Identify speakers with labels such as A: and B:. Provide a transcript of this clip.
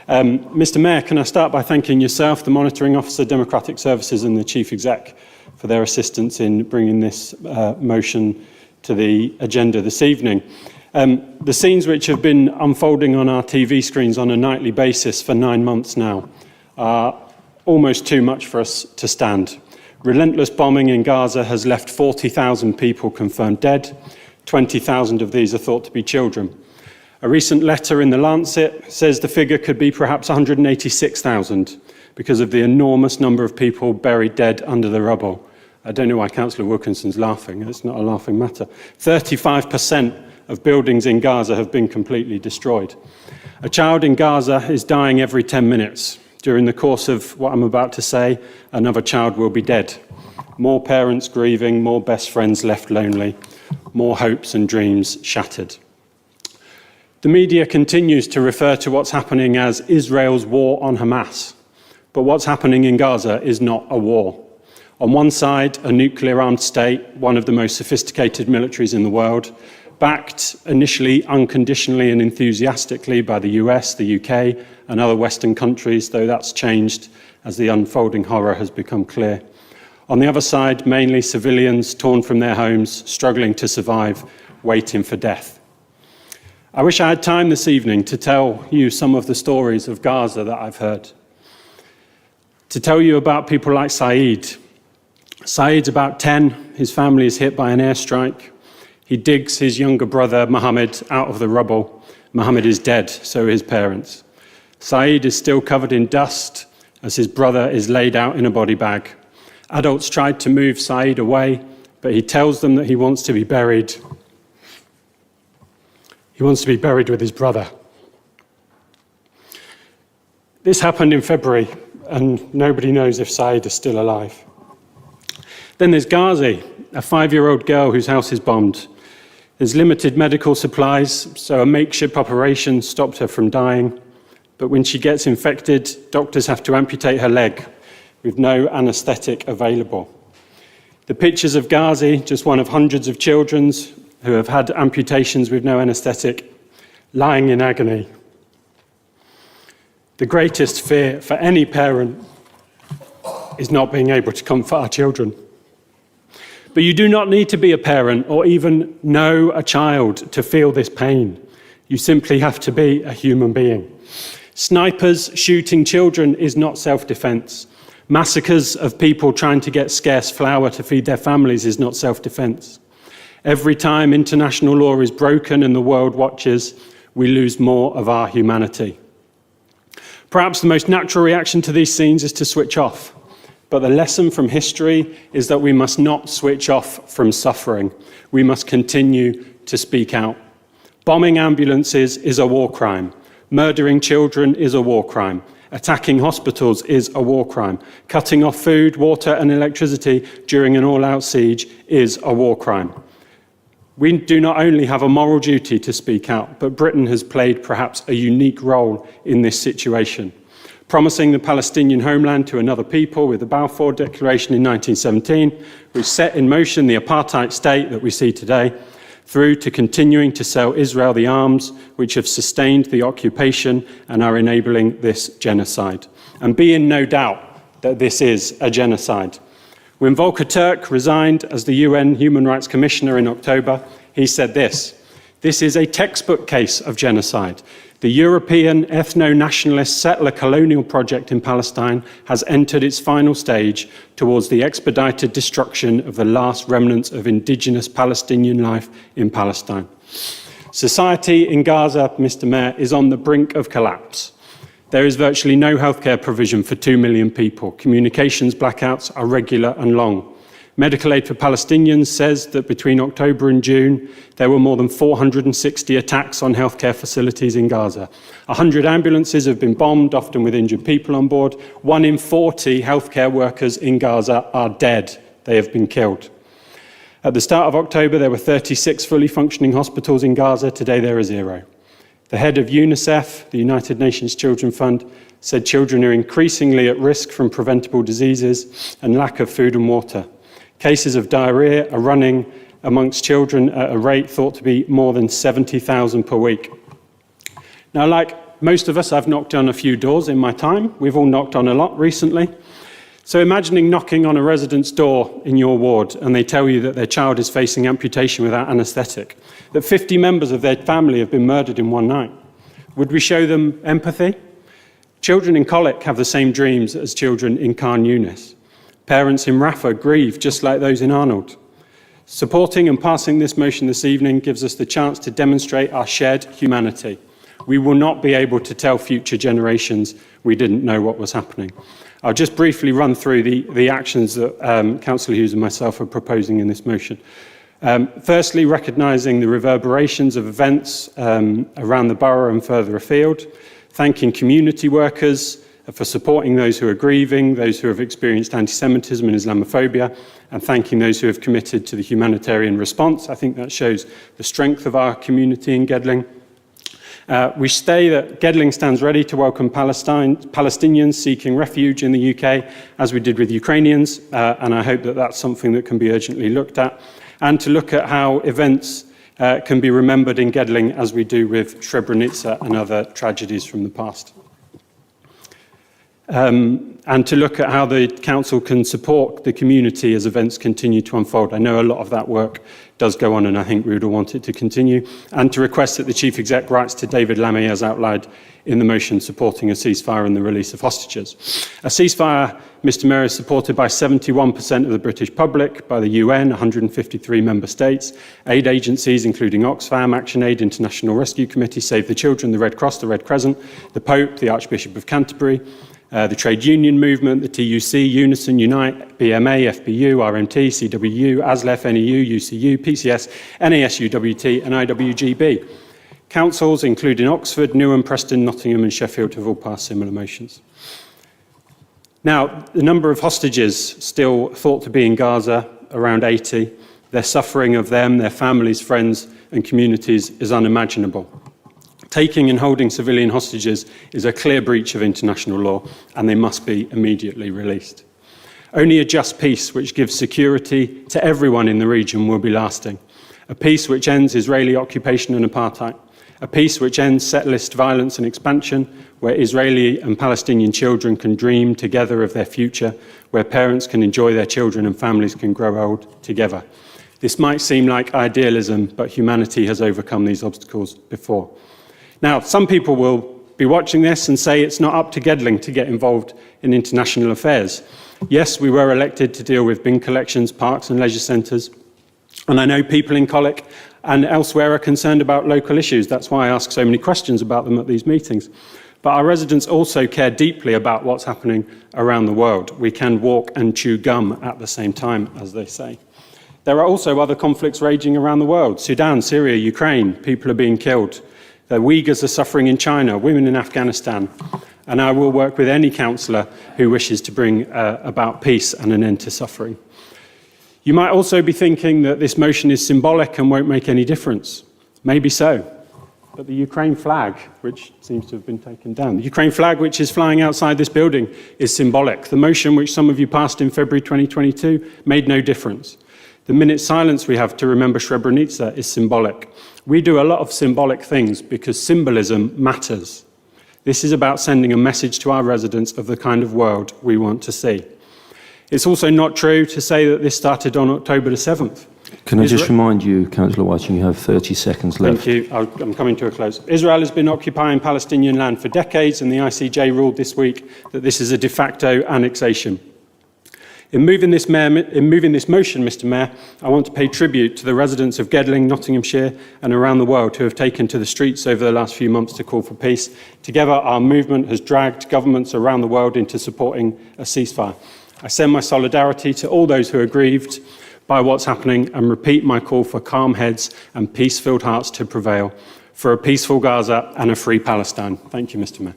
A: Mr. Mayor, can I start by thanking yourself, the Monitoring Officer, Democratic Services and the Chief Exec for their assistance in bringing this motion to the agenda this evening. The scenes which have been unfolding on our TV screens on a nightly basis for 9 months now are almost too much for us to stand. Relentless bombing in Gaza has left 40,000 people confirmed dead. 20,000 of these are thought to be children. A recent letter in The Lancet says the figure could be perhaps 186,000 because of the enormous number of people buried dead under the rubble. I don't know why Councillor Wilkinson's laughing. It's not a laughing matter. 35% of buildings in Gaza have been completely destroyed. A child in Gaza is dying every 10 minutes. During the course of what I'm about to say, another child will be dead. More parents grieving, more best friends left lonely, more hopes and dreams shattered. The media continues to refer to what's happening as Israel's war on Hamas. But what's happening in Gaza is not a war. On one side, a nuclear-armed state, one of the most sophisticated militaries in the world, backed initially unconditionally and enthusiastically by the US, the UK, and other Western countries, though that's changed as the unfolding horror has become clear. On the other side, mainly civilians torn from their homes, struggling to survive, waiting for death. I wish I had time this evening to tell you some of the stories of Gaza that I've heard. To tell you about people like Saeed. Saeed's about 10. His family is hit by an airstrike. He digs his younger brother, Mohammed, out of the rubble. Mohammed is dead, so are his parents. Saeed is still covered in dust as his brother is laid out in a body bag. Adults tried to move Saeed away, but he tells them that he wants to be buried. He wants to be buried with his brother. This happened in February, and nobody knows if Saeed is still alive. Then there's Ghazi, a 5-year-old girl whose house is bombed. There's limited medical supplies, so a makeshift operation stopped her from dying. But when she gets infected, doctors have to amputate her leg with no anaesthetic available. The pictures of Ghazi, just one of hundreds of children who have had amputations with no anaesthetic, lying in agony. The greatest fear for any parent is not being able to comfort our children. But you do not need to be a parent or even know a child to feel this pain. You simply have to be a human being. Snipers shooting children is not self-defense. Massacres of people trying to get scarce flour to feed their families is not self-defense. Every time international law is broken and the world watches, we lose more of our humanity. Perhaps the most natural reaction to these scenes is to switch off. But the lesson from history is that we must not switch off from suffering. We must continue to speak out. Bombing ambulances is a war crime. Murdering children is a war crime. Attacking hospitals is a war crime. Cutting off food, water and electricity during an all-out siege is a war crime. We do not only have a moral duty to speak out, but Britain has played perhaps a unique role in this situation. Promising the Palestinian homeland to another people with the Balfour Declaration in 1917, which set in motion the apartheid state that we see today, through to continuing to sell Israel the arms which have sustained the occupation and are enabling this genocide. And be in no doubt that this is a genocide. When Volker Turk resigned as the UN Human Rights Commissioner in October, he said this: "This is a textbook case of genocide. The European ethno-nationalist settler colonial project in Palestine has entered its final stage towards the expedited destruction of the last remnants of indigenous Palestinian life in Palestine." Society in Gaza, Mr. Mayor, is on the brink of collapse. There is virtually no healthcare provision for 2 million people. Communications blackouts are regular and long. Medical Aid for Palestinians says that between October and June, there were more than 460 attacks on healthcare facilities in Gaza. 100 ambulances have been bombed, often with injured people on board. 1 in 40 healthcare workers in Gaza are dead. They have been killed. At the start of October, there were 36 fully functioning hospitals in Gaza. Today, there are 0. The head of UNICEF, the United Nations Children's Fund, said children are increasingly at risk from preventable diseases and lack of food and water. Cases of diarrhea are running amongst children at a rate thought to be more than 70,000 per week. Now, like most of us, I've knocked on a few doors in my time. We've all knocked on a lot recently. So imagining knocking on a resident's door in your ward and they tell you that their child is facing amputation without anaesthetic, that 50 members of their family have been murdered in one night. Would we show them empathy? Children in Cllr have the same dreams as children in Khan Yunis. Parents in Rafah grieve just like those in Arnold. Supporting and passing this motion this evening gives us the chance to demonstrate our shared humanity. We will not be able to tell future generations we didn't know what was happening. I'll just briefly run through the actions that Councillor Hughes and myself are proposing in this motion. Firstly, recognising the reverberations of events around the borough and further afield, thanking community workers for supporting those who are grieving, those who have experienced anti-Semitism and Islamophobia, and thanking those who have committed to the humanitarian response. I think that shows the strength of our community in Gedling. We say that Gedling stands ready to welcome Palestinians seeking refuge in the UK, as we did with Ukrainians, and I hope that that's something that can be urgently looked at, and to look at how events can be remembered in Gedling as we do with Srebrenica and other tragedies from the past. And to look at how the council can support the community as events continue to unfold. I know a lot of that work does go on, and I think we would all want it to continue. And to request that the Chief Exec writes to David Lammy, as outlined in the motion, supporting a ceasefire and the release of hostages. A ceasefire, Mr Mayor, is supported by 71% of the British public, by the UN, 153 member states, aid agencies including Oxfam, ActionAid, International Rescue Committee, Save the Children, the Red Cross, the Red Crescent, the Pope, the Archbishop of Canterbury, the trade union movement, the TUC, Unison, Unite, BMA, FBU, RMT, CWU, ASLEF, NEU, UCU, PCS, NASU, WT and IWGB. Councils, including Oxford, Newham, Preston, Nottingham and Sheffield, have all passed similar motions. Now, the number of hostages still thought to be in Gaza, around 80. Their suffering of them, their families, friends and communities is unimaginable. Taking and holding civilian hostages is a clear breach of international law, and they must be immediately released. Only a just peace which gives security to everyone in the region will be lasting. A peace which ends Israeli occupation and apartheid. A peace which ends settlerist violence and expansion, where Israeli and Palestinian children can dream together of their future, where parents can enjoy their children and families can grow old together. This might seem like idealism, but humanity has overcome these obstacles before. Now, some people will be watching this and say it's not up to Gedling to get involved in international affairs. Yes, we were elected to deal with bin collections, parks and leisure centres, and I know people in Cllr and elsewhere are concerned about local issues. That's why I ask so many questions about them at these meetings. But our residents also care deeply about what's happening around the world. We can walk and chew gum at the same time, as they say. There are also other conflicts raging around the world. Sudan, Syria, Ukraine, people are being killed. The Uyghurs are suffering in China, women in Afghanistan, and I will work with any councillor who wishes to bring about peace and an end to suffering. You might also be thinking that this motion is symbolic and won't make any difference. Maybe so, but the Ukraine flag, which seems to have been taken down, the Ukraine flag which is flying outside this building is symbolic. The motion which some of you passed in February 2022 made no difference. The minute silence we have to remember Srebrenica is symbolic. We do a lot of symbolic things because symbolism matters. This is about sending a message to our residents of the kind of world we want to see. It's also not true to say that this started on October the 7th.
B: Can I just remind you, Councillor Whiting, you have 30 seconds left.
A: Thank you. I'm coming to a close. Israel has been occupying Palestinian land for decades, and the ICJ ruled this week that this is a de facto annexation. In moving this motion, Mr Mayor, I want to pay tribute to the residents of Gedling, Nottinghamshire and around the world who have taken to the streets over the last few months to call for peace. Together, our movement has dragged governments around the world into supporting a ceasefire. I send my solidarity to all those who are grieved by what's happening and repeat my call for calm heads and peace-filled hearts to prevail, for a peaceful Gaza and a free Palestine. Thank you, Mr Mayor.